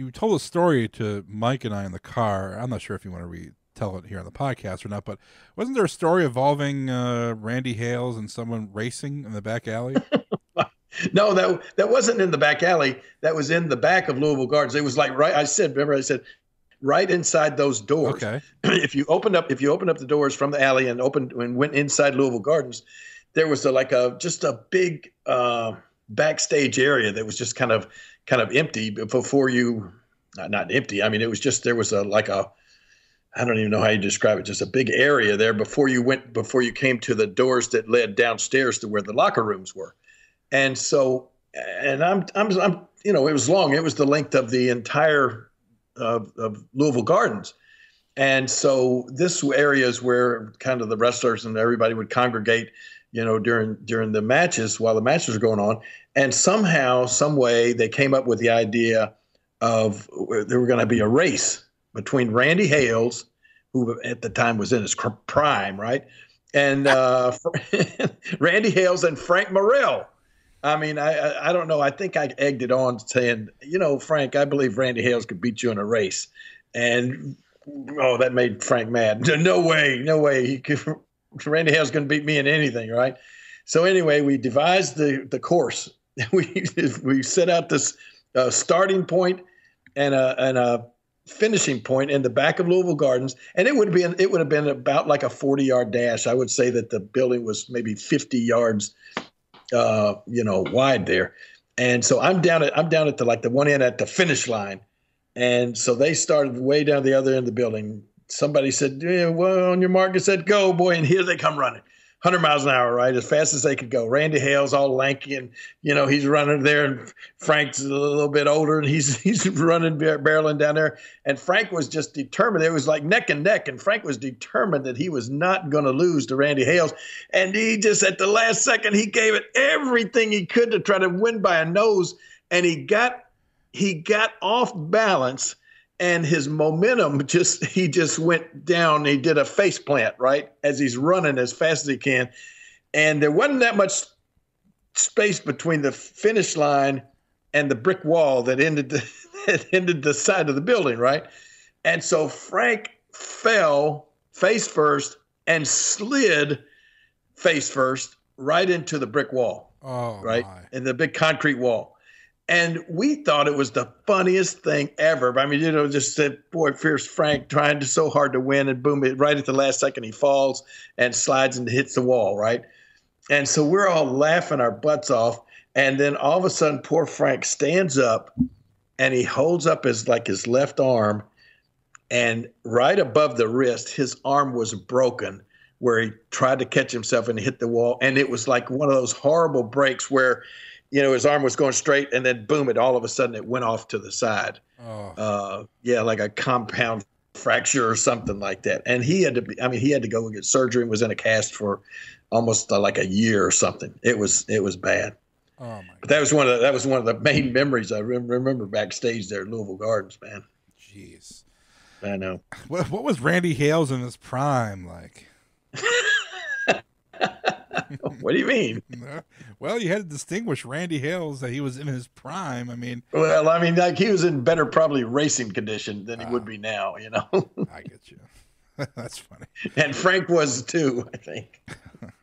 you told a story to Mike and I in the car. I'm not sure if you want to retell it here on the podcast or not, but wasn't there a story involving Randy Hales and someone racing in the back alley? No, that wasn't in the back alley. That was in the back of Louisville Gardens. It was like right. Remember, I said right inside those doors. Okay. If you opened up the doors from the alley and went inside Louisville Gardens, there was just a big backstage area that was just kind of empty before you. Not empty. I mean, it was just there was I don't even know how you describe it. Just a big area there before you came to the doors that led downstairs to where the locker rooms were. And so, and I'm, it was long. It was the length of the entire of Louisville Gardens. And so this area is where kind of the wrestlers and everybody would congregate, during the matches while the matches were going on. And somehow, some way, they came up with the idea of there were going to be a race between Randy Hales, who at the time was in his prime, right? And Randy Hales and Frank Morrell. I mean, I don't know. I think I egged it on saying, Frank, I believe Randy Hales could beat you in a race. And, that made Frank mad. No way. Randy Hales going to beat me in anything, right? So anyway, we devised the course. We set out this starting point and a finishing point in the back of Louisville Gardens. And it would have been about like a 40-yard dash. I would say that the building was maybe 50 yards wide there. And so I'm down at the one end at the finish line. And so they started way down the other end of the building. Somebody said, yeah, well, on your mark, it said, go, boy. And here they come running 100 miles an hour, right? As fast as they could go. Randy Hales all lanky and, he's running there, and Frank's a little bit older and he's running, barreling down there. And Frank was just determined. It was like neck and neck. And Frank was determined that he was not going to lose to Randy Hales. And he just, at the last second, he gave it everything he could to try to win by a nose. And he got off balance. And his momentum he just went down. He did a face plant, right, as he's running as fast as he can. And there wasn't that much space between the finish line and the brick wall that ended the side of the building, right? And so Frank fell face first and slid face first right into the brick wall, right, and the big concrete wall. And we thought it was the funniest thing ever. I mean, just said, boy, fierce Frank trying so hard to win, and boom, right at the last second, he falls and slides and hits the wall, right? And so we're all laughing our butts off. And then all of a sudden, poor Frank stands up and he holds up his left arm, and right above the wrist, his arm was broken where he tried to catch himself and hit the wall. And it was like one of those horrible breaks where his arm was going straight, and then boom, all of a sudden it went off to the side. Like a compound fracture or something like that. And he had to go and get surgery and was in a cast for almost like a year or something. It was bad. Oh my! But that was one of the main memories I remember backstage there at Louisville Gardens, man. Jeez. I know. What was Randy Hales in his prime like? What do you mean? Well, you had to distinguish Randy Hales that he was in his prime. I mean, like he was in better probably racing condition than he would be now, I get you. That's funny. And Frank was too, I think.